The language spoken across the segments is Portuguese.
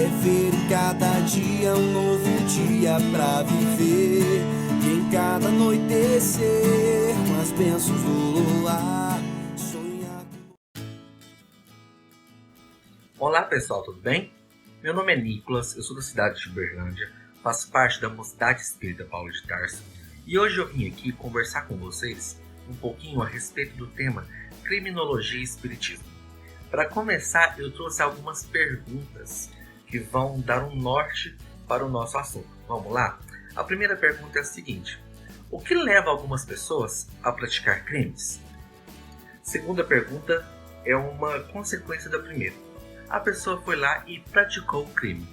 É ver em cada dia um novo dia pra viver. E em cada anoitecer, com as bênçãos do luar, sonhar. Olá pessoal, tudo bem? Meu nome é Nicolas, eu sou da cidade de Uberlândia, faço parte da Mocidade Espírita Paulo de Tarso e hoje eu vim aqui conversar com vocês um pouquinho a respeito do tema Criminologia e Espiritismo. Para começar, eu trouxe algumas perguntas que vão dar um norte para o nosso assunto. Vamos lá? A primeira pergunta é a seguinte: o que leva algumas pessoas a praticar crimes? Segunda pergunta é uma consequência da primeira. A pessoa foi lá e praticou o crime.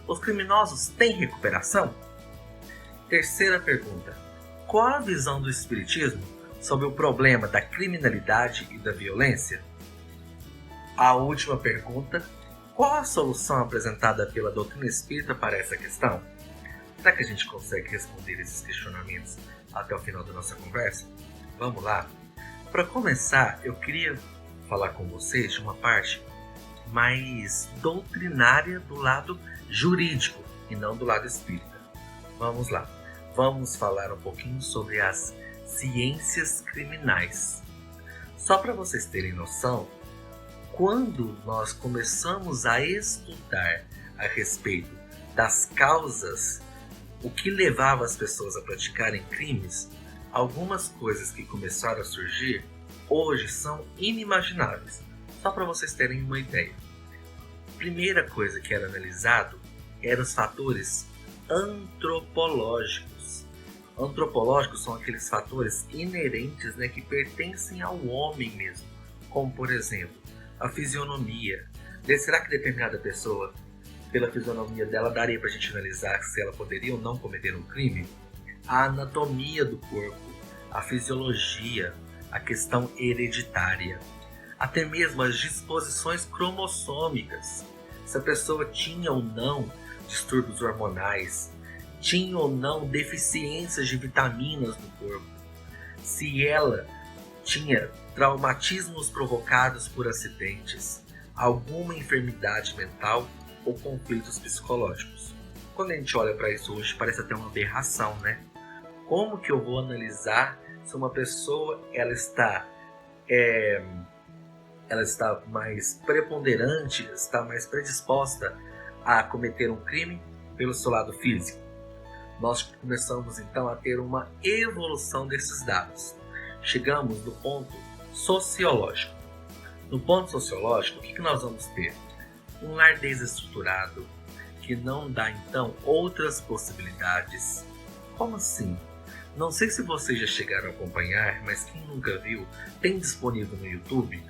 Os criminosos têm recuperação? Terceira pergunta: qual a visão do Espiritismo sobre o problema da criminalidade e da violência? A última pergunta: qual a solução apresentada pela doutrina espírita para essa questão? Será que a gente consegue responder esses questionamentos até o final da nossa conversa? Vamos lá! Para começar, eu queria falar com vocês de uma parte mais doutrinária do lado jurídico e não do lado espírita. Vamos lá! Vamos falar um pouquinho sobre as ciências criminais. Só para vocês terem noção, quando nós começamos a estudar a respeito das causas, o que levava as pessoas a praticarem crimes, algumas coisas que começaram a surgir hoje são inimagináveis. Só para vocês terem uma ideia. A primeira coisa que era analisado eram os fatores antropológicos. Antropológicos são aqueles fatores inerentes, que pertencem ao homem mesmo, como por exemplo a fisionomia. Será que determinada pessoa, pela fisionomia dela, daria para a gente analisar se ela poderia ou não cometer um crime? A anatomia do corpo, a fisiologia, a questão hereditária, até mesmo as disposições cromossômicas. Se a pessoa tinha ou não distúrbios hormonais, tinha ou não deficiências de vitaminas no corpo, se ela tinha traumatismos provocados por acidentes, alguma enfermidade mental ou conflitos psicológicos. Quando a gente olha para isso hoje, parece até uma aberração, né? Como que eu vou analisar se uma pessoa ela está mais preponderante, está mais predisposta a cometer um crime pelo seu lado físico? Nós começamos então a ter uma evolução desses dados. Chegamos no ponto sociológico. No ponto sociológico, o que nós vamos ter? Um lar desestruturado, que não dá então outras possibilidades. Como assim? Não sei se vocês já chegaram a acompanhar, mas quem nunca viu, tem disponível no YouTube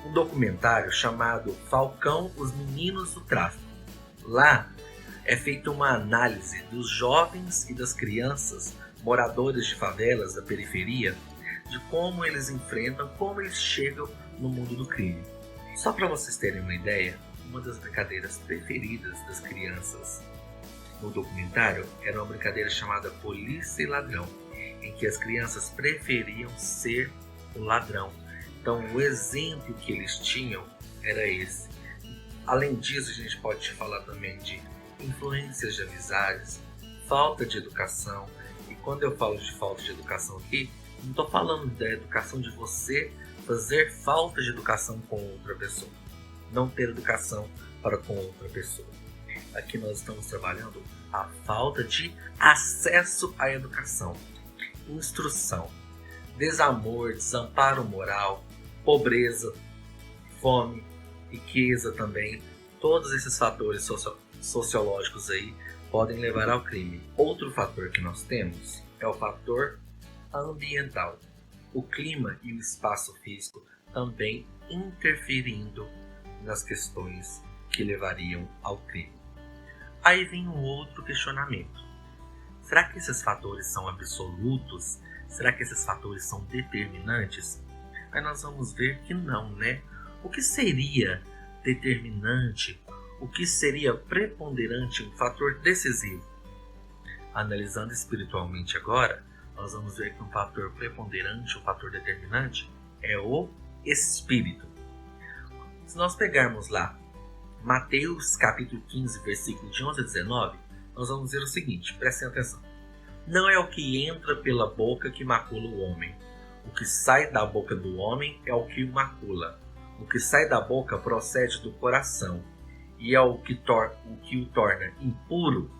um documentário chamado Falcão, os Meninos do Tráfico. Lá é feita uma análise dos jovens e das crianças moradores de favelas da periferia, de como eles enfrentam, como eles chegam no mundo do crime. Só para vocês terem uma ideia, uma das brincadeiras preferidas das crianças no documentário era uma brincadeira chamada Polícia e Ladrão, em que as crianças preferiam ser o ladrão. Então o exemplo que eles tinham era esse. Além disso, a gente pode falar também de influências de amizades, falta de educação. E quando eu falo de falta de educação aqui, não estou falando da educação de você fazer falta de educação com outra pessoa, não ter educação para com outra pessoa. Aqui nós estamos trabalhando a falta de acesso à educação, instrução, desamor, desamparo moral, pobreza, fome, riqueza também. Todos esses fatores sociológicos aí podem levar ao crime. Outro fator que nós temos é o fator ambiental. O clima e o espaço físico também interferindo nas questões que levariam ao crime. Aí vem um outro questionamento. Será que esses fatores são absolutos? Será que esses fatores são determinantes? Aí nós vamos ver que não, né? O que seria determinante? O que seria preponderante, um fator decisivo? Analisando espiritualmente agora, nós vamos ver que um fator preponderante, um fator determinante, é o espírito. Se nós pegarmos lá Mateus capítulo 15, versículo de 11 a 19, nós vamos dizer o seguinte, prestem atenção. Não é o que entra pela boca que macula o homem. O que sai da boca do homem é o que o macula. O que sai da boca procede do coração, e é o que o torna impuro,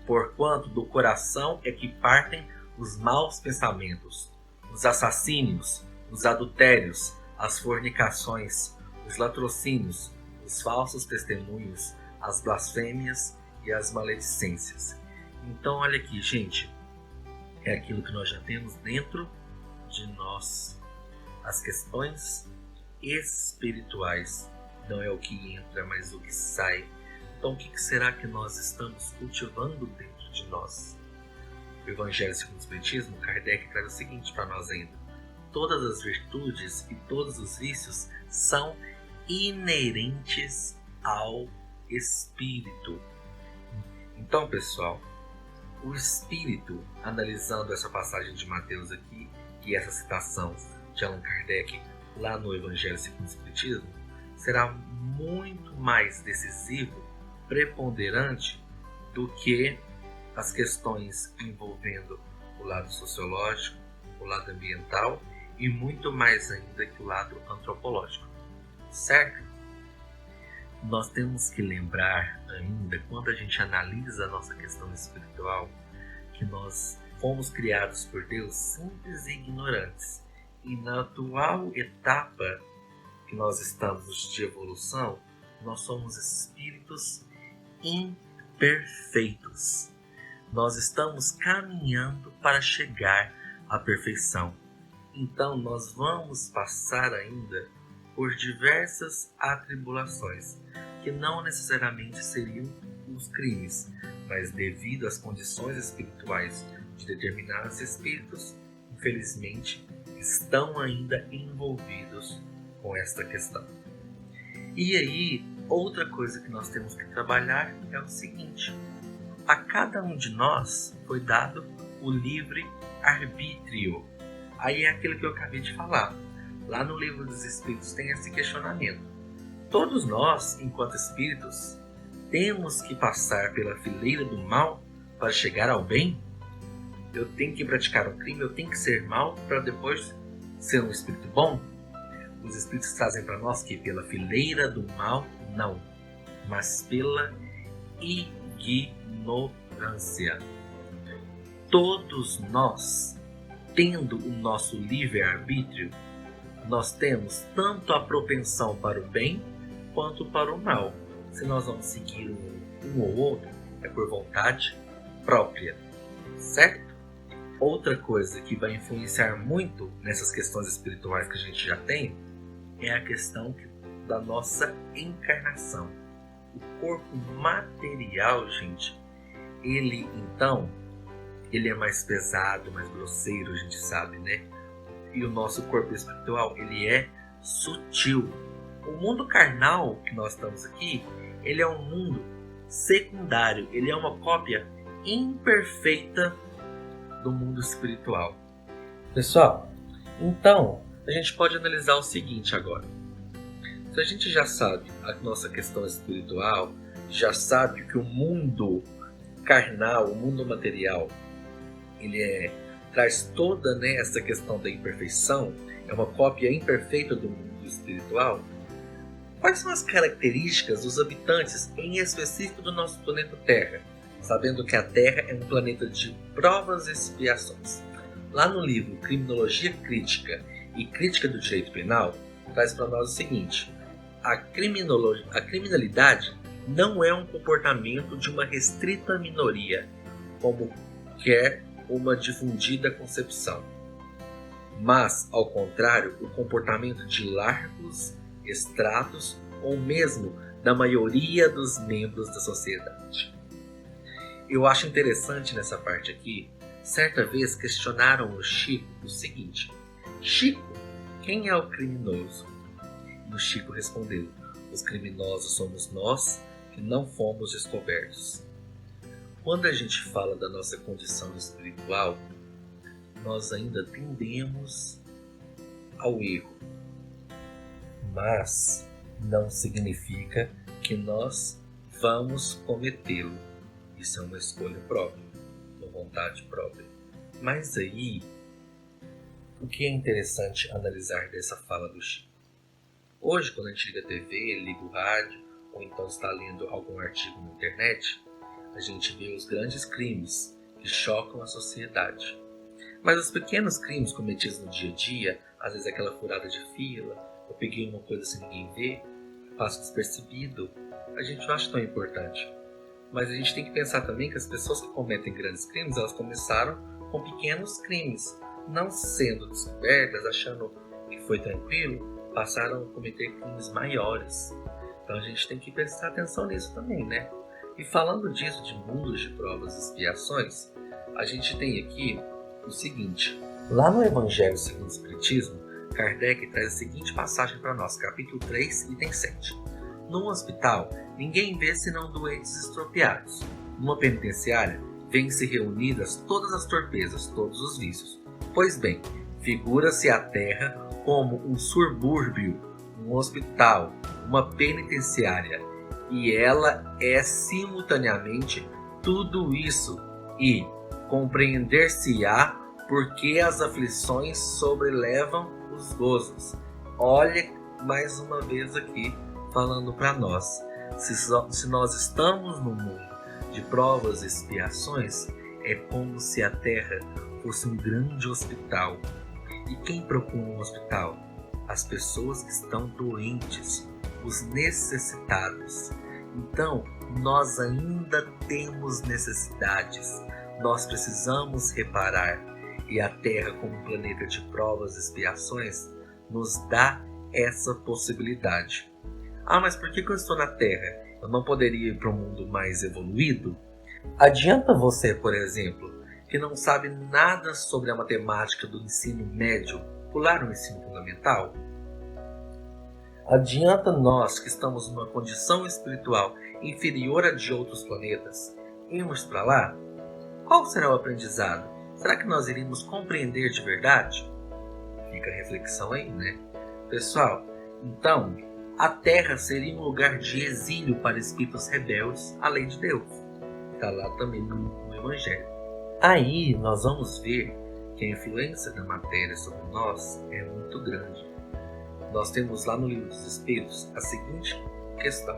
porquanto do coração é que partem os maus pensamentos, os assassínios, os adultérios, as fornicações, os latrocínios, os falsos testemunhos, as blasfêmias e as maledicências. Então olha aqui, gente, é aquilo que nós já temos dentro de nós. As questões espirituais não é o que entra, mas o que sai. Então o que será que nós estamos cultivando dentro de nós? O Evangelho segundo o Espiritismo, Kardec traz o seguinte para nós ainda. Todas as virtudes e todos os vícios são inerentes ao espírito. Então, pessoal, o espírito, analisando essa passagem de Mateus aqui e essa citação de Allan Kardec lá no Evangelho segundo o Espiritismo, será muito mais decisivo, preponderante do que as questões envolvendo o lado sociológico, o lado ambiental e muito mais ainda que o lado antropológico, certo? Nós temos que lembrar ainda, quando a gente analisa a nossa questão espiritual, que nós fomos criados por Deus simples e ignorantes. E na atual etapa que nós estamos de evolução, nós somos espíritos imperfeitos. Nós estamos caminhando para chegar à perfeição. Então nós vamos passar ainda por diversas atribulações, que não necessariamente seriam os crimes, mas devido às condições espirituais de determinados espíritos, infelizmente, estão ainda envolvidos com esta questão. E aí, outra coisa que nós temos que trabalhar é o seguinte: a cada um de nós foi dado o livre arbítrio. Aí é aquilo que eu acabei de falar. Lá no Livro dos Espíritos tem esse questionamento. Todos nós, enquanto espíritos, temos que passar pela fileira do mal para chegar ao bem? Eu tenho que praticar um crime, eu tenho que ser mal para depois ser um espírito bom? Os espíritos trazem para nós que pela fileira do mal, não, mas pela ignorância. Todos nós, tendo o nosso livre-arbítrio, nós temos tanto a propensão para o bem quanto para o mal. Se nós vamos seguir um ou outro, é por vontade própria, certo? Outra coisa que vai influenciar muito nessas questões espirituais que a gente já tem é a questão da nossa encarnação. O corpo material, gente, ele é mais pesado, mais grosseiro, a gente sabe, né? E o nosso corpo espiritual, ele é sutil. O mundo carnal que nós estamos aqui, ele é um mundo secundário, ele é uma cópia imperfeita do mundo espiritual. Pessoal, então, a gente pode analisar o seguinte agora. Se a gente já sabe a nossa questão espiritual, já sabe que o mundo carnal, o mundo material, ele traz toda, né, essa questão da imperfeição, é uma cópia imperfeita do mundo espiritual. Quais são as características dos habitantes, em específico do nosso planeta Terra? Sabendo que a Terra é um planeta de provas e expiações. Lá no livro Criminologia Crítica e Crítica do Direito Penal, traz para nós o seguinte: a criminalidade não é um comportamento de uma restrita minoria, como quer uma difundida concepção, mas, ao contrário, o comportamento de largos estratos ou mesmo da maioria dos membros da sociedade. Eu acho interessante nessa parte aqui, certa vez questionaram o Chico o seguinte: Chico, quem é o criminoso? E o Chico respondeu: os criminosos somos nós que não fomos descobertos. Quando a gente fala da nossa condição espiritual, nós ainda tendemos ao erro. Mas não significa que nós vamos cometê-lo. Isso é uma escolha própria, uma vontade própria. Mas aí, o que é interessante analisar dessa fala do Chico? Hoje, quando a gente liga a TV, liga o rádio, ou então está lendo algum artigo na internet, a gente vê os grandes crimes que chocam a sociedade. Mas os pequenos crimes cometidos no dia a dia, às vezes aquela furada de fila, eu peguei uma coisa sem ninguém ver, passo despercebido, a gente não acha tão importante. Mas a gente tem que pensar também que as pessoas que cometem grandes crimes, elas começaram com pequenos crimes. Não sendo descobertas, achando que foi tranquilo, passaram a cometer crimes maiores. Então a gente tem que prestar atenção nisso também, né? E falando disso, de mundos de provas e expiações, a gente tem aqui o seguinte. Lá no Evangelho segundo o Espiritismo, Kardec traz a seguinte passagem para nós, capítulo 3, item 7. Num hospital, ninguém vê senão doentes estropiados. Numa penitenciária, vêm-se reunidas todas as torpezas, todos os vícios. Pois bem, figura-se a terra como um subúrbio, um hospital, uma penitenciária, e ela é simultaneamente tudo isso, e compreender-se-á porque as aflições sobrelevam os gozos. Olha mais uma vez aqui falando para nós, se nós estamos no mundo de provas e expiações, é como se a terra fosse um grande hospital. E quem procura um hospital? As pessoas que estão doentes, os necessitados. Então, nós ainda temos necessidades, nós precisamos reparar. E a Terra, como um planeta de provas e expiações, nos dá essa possibilidade. Ah, mas por que eu estou na Terra? Eu não poderia ir para um mundo mais evoluído? Adianta você, por exemplo, que não sabe nada sobre a matemática do ensino médio, pular o ensino fundamental? Adianta nós, que estamos numa condição espiritual inferior à de outros planetas, irmos para lá? Qual será o aprendizado? Será que nós iríamos compreender de verdade? Fica a reflexão aí, né? Pessoal, então, a Terra seria um lugar de exílio para espíritos rebeldes à lei de Deus. Está lá também no Evangelho. Aí nós vamos ver que a influência da matéria sobre nós é muito grande. Nós temos lá no Livro dos Espíritos a seguinte questão.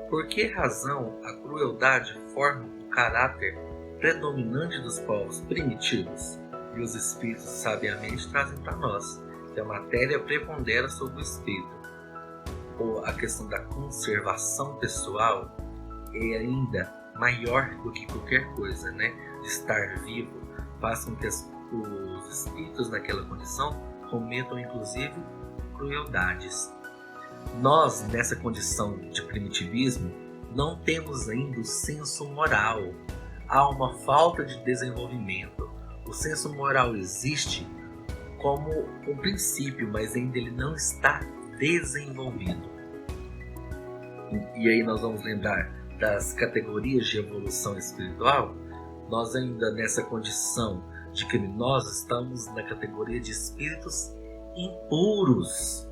Por que razão a crueldade forma o caráter predominante dos povos primitivos? E os Espíritos sabiamente trazem para nós que a matéria prepondera sobre o Espírito. Ou a questão da conservação pessoal é ainda maior do que qualquer coisa, né? De estar vivo, faz com que os espíritos naquela condição cometam inclusive crueldades. Nós, nessa condição de primitivismo, não temos ainda o senso moral. Há uma falta de desenvolvimento. O senso moral existe como um princípio, mas ainda ele não está desenvolvido. E aí nós vamos lembrar das categorias de evolução espiritual. Nós ainda nessa condição de que nós estamos na categoria de espíritos impuros.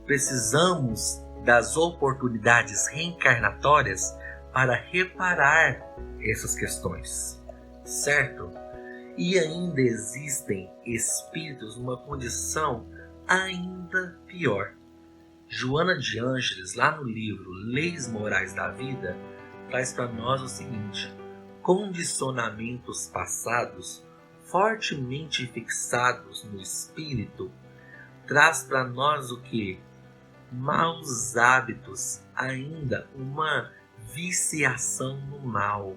Precisamos das oportunidades reencarnatórias para reparar essas questões, certo? E ainda existem espíritos numa condição ainda pior. Joana de Ângeles, lá no livro Leis Morais da Vida, traz para nós o seguinte: condicionamentos passados fortemente fixados no espírito traz para nós o que? Maus hábitos, ainda uma viciação no mal.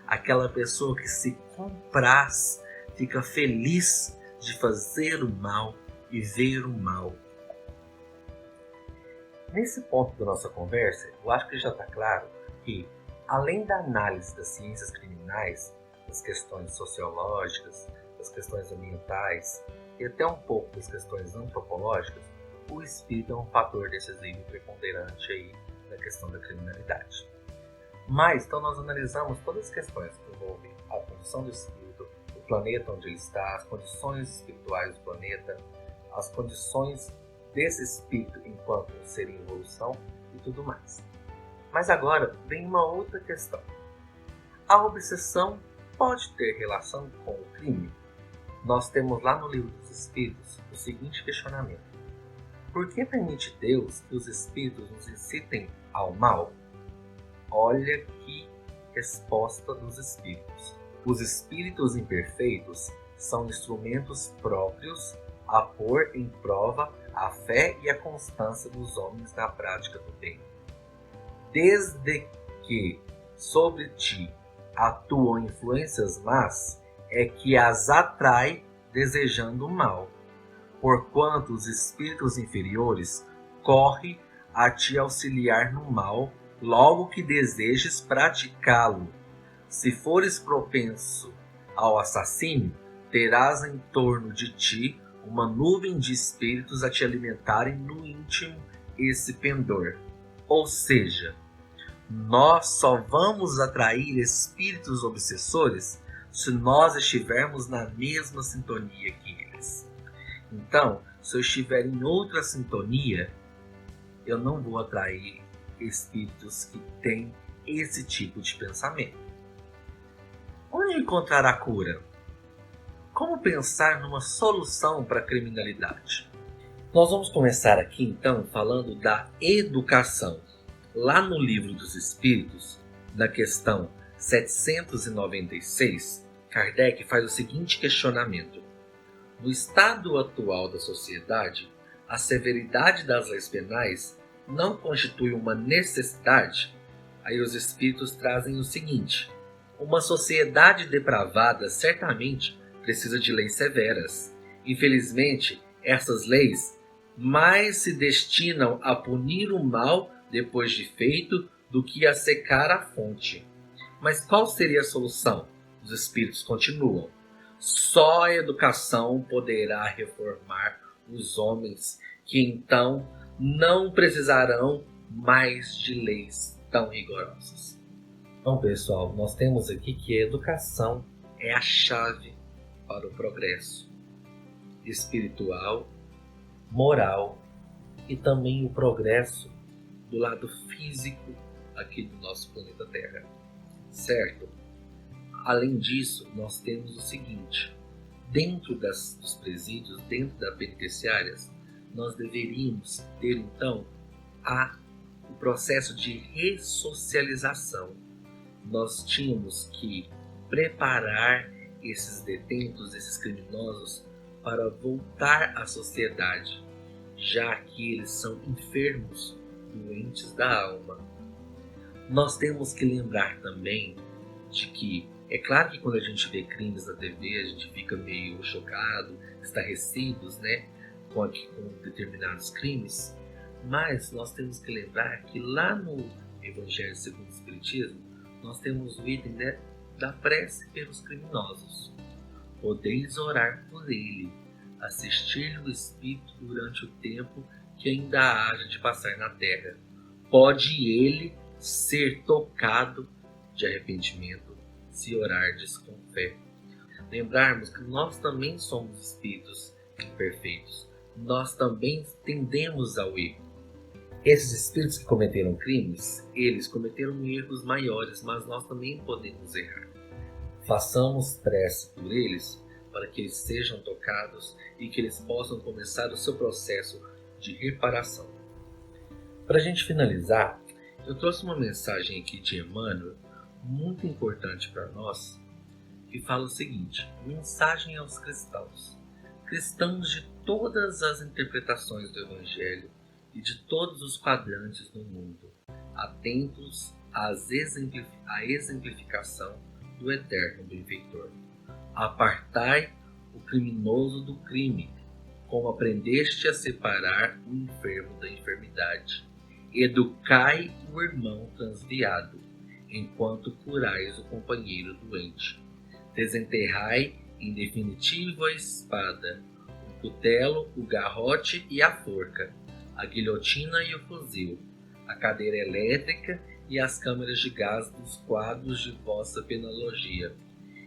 Aquela pessoa que se compraz, fica feliz de fazer o mal e ver o mal. Nesse ponto da nossa conversa, eu acho que já está claro que, além da análise das ciências criminais, das questões sociológicas, das questões ambientais e até um pouco das questões antropológicas, o espírito é um fator decisivo e preponderante aí na questão da criminalidade. Mas, então, nós analisamos todas as questões que envolvem a condição do espírito, o planeta onde ele está, as condições espirituais do planeta, as condições desse espírito enquanto ser em evolução e tudo mais. Mas agora vem uma outra questão. A obsessão pode ter relação com o crime? Nós temos lá no Livro dos Espíritos o seguinte questionamento: por que permite Deus que os espíritos nos incitem ao mal? Olha que resposta dos espíritos. Os espíritos imperfeitos são instrumentos próprios a pôr em prova a fé e a constância dos homens na prática do bem. Desde que sobre ti atuam influências más, é que as atrai desejando o mal, porquanto os espíritos inferiores correm a te auxiliar no mal, logo que desejes praticá-lo. Se fores propenso ao assassínio, terás em torno de ti uma nuvem de espíritos a te alimentarem no íntimo esse pendor. Ou seja, nós só vamos atrair espíritos obsessores se nós estivermos na mesma sintonia que eles. Então, se eu estiver em outra sintonia, eu não vou atrair espíritos que têm esse tipo de pensamento. Onde encontrar a cura? Como pensar numa solução para a criminalidade? Nós vamos começar aqui então falando da educação. Lá no Livro dos Espíritos, na questão 796, Kardec faz o seguinte questionamento: no estado atual da sociedade, a severidade das leis penais não constitui uma necessidade? Aí os espíritos trazem o seguinte: uma sociedade depravada certamente precisa de leis severas. Infelizmente, essas leis mais se destinam a punir o mal depois de feito do que a secar a fonte. Mas qual seria a solução? Os espíritos continuam: só a educação poderá reformar os homens, que então não precisarão mais de leis tão rigorosas. Então, pessoal, nós temos aqui que a educação é a chave para o progresso espiritual, moral e também o progresso do lado físico aqui do nosso planeta Terra, certo? Além disso, nós temos o seguinte: dentro dos presídios, dentro das penitenciárias, nós deveríamos ter então o processo de ressocialização. Nós tínhamos que preparar esses detentos, esses criminosos, para voltar à sociedade, já que eles são enfermos, doentes da alma. Nós temos que lembrar também de que, é claro que quando a gente vê crimes na TV, a gente fica meio chocado, estarrecidos, com determinados crimes, mas nós temos que lembrar que lá no Evangelho segundo o Espiritismo, nós temos o item da prece pelos criminosos. Podeis orar por ele, assistir-lhe o Espírito durante o tempo que ainda haja de passar na terra. Pode ele ser tocado de arrependimento, se orardes com fé. Lembrarmos que nós também somos espíritos imperfeitos. Nós também tendemos ao erro. Esses espíritos que cometeram crimes, eles cometeram erros maiores, mas nós também podemos errar. Façamos prece por eles, para que eles sejam tocados e que eles possam começar o seu processo de reparação. Para a gente finalizar, eu trouxe uma mensagem aqui de Emmanuel, muito importante para nós, que fala o seguinte: mensagem aos cristãos. Cristãos de todas as interpretações do Evangelho e de todos os quadrantes do mundo, atentos à exemplificação do eterno benfeitor. Apartai o criminoso do crime, como aprendeste a separar o enfermo da enfermidade. Educai o irmão transviado, enquanto curais o companheiro doente. Desenterrai em definitivo a espada, o cutelo, o garrote e a forca, a guilhotina e o fuzil, a cadeira elétrica e as câmaras de gás dos quadros de vossa penologia.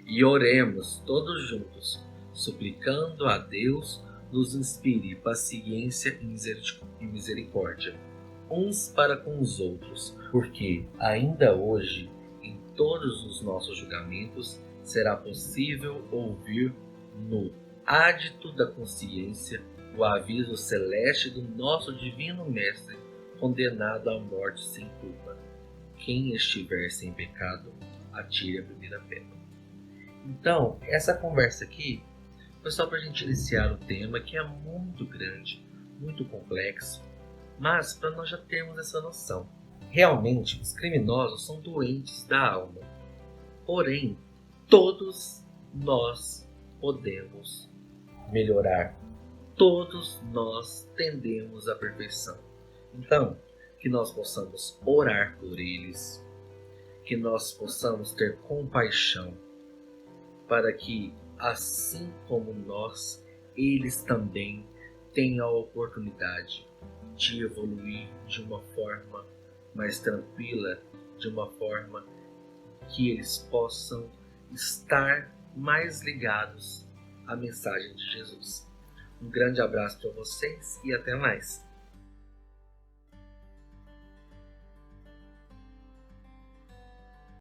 E oremos todos juntos, suplicando a Deus nos inspire paciência e misericórdia. uns para com os outros, porque ainda hoje, em todos os nossos julgamentos, será possível ouvir no ádito da consciência o aviso celeste do nosso Divino Mestre, condenado à morte sem culpa. Quem estiver sem pecado, atire a primeira pedra. Então, essa conversa aqui foi só para a gente iniciar o tema, que é muito grande, muito complexo, mas para nós já termos essa noção. Realmente, os criminosos são doentes da alma. Porém, todos nós podemos melhorar. Todos nós tendemos à perfeição. Então, que nós possamos orar por eles, que nós possamos ter compaixão, para que, assim como nós, eles também tenham a oportunidade de evoluir de uma forma mais tranquila, de uma forma que eles possam estar mais ligados à mensagem de Jesus. Um grande abraço para vocês e até mais!